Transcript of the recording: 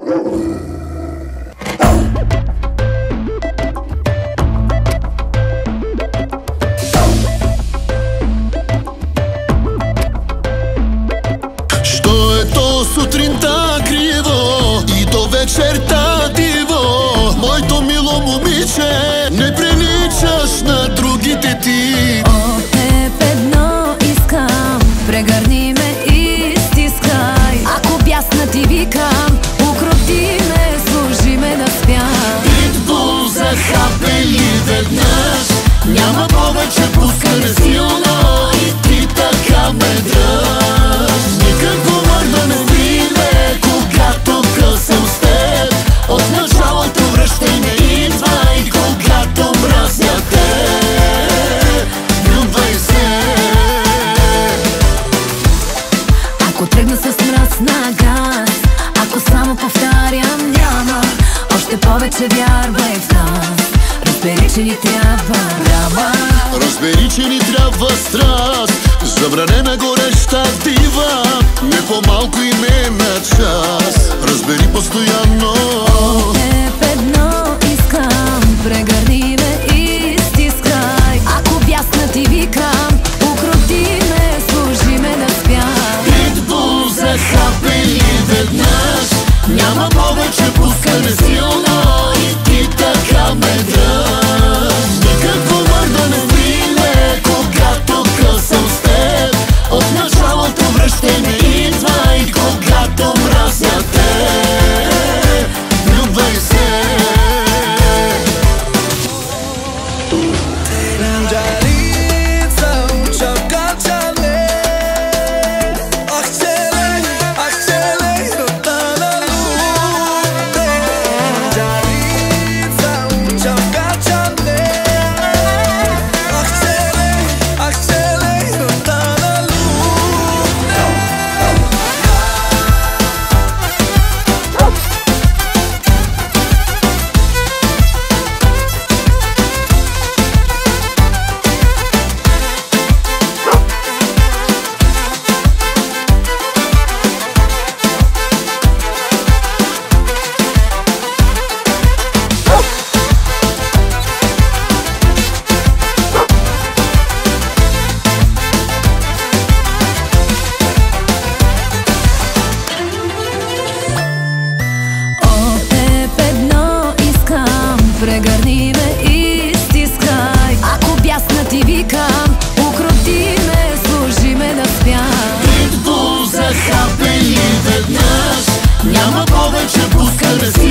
Що е то сутринта криво и до вечерта диво? Моето мило момиче, не приличаш на другите ти. От теб едно искам, прегърни ме и стискай. Ако бясна ти викам, укроти ме, служи ме да спя. Питбул захапели веднъж, няма повече пускане силно и ти така ме дръж. Никакво мърдане виде, когато късам с теб. От началото връщане идва и когато мразя теб. Влюбвай се. Ако тръгна с мръсна газ, ако само повтарям няма, още повече вярвай в нас. Разбери, че ни трябва драма. Разбери, че ни трябва страст, забранена гореща дива, не по-малко и не на час. Разбери постоянно. От теб едно искам, прегърни ме и стискай. Ако бясна ти викам, укроти ме, служи ме да спя. Питбул захапели веднъж, няма повече пускане силно и ти така ме дръж. Никакво мърдане виде, когато късам с теб. От началото връщане идва и когато мразя теб. Влюбвай се. Прегърни ме и стискай. Ако бясна ти викам, укроти ме, служи ме да спя. Питбул захапели веднъж, няма повече пускане си.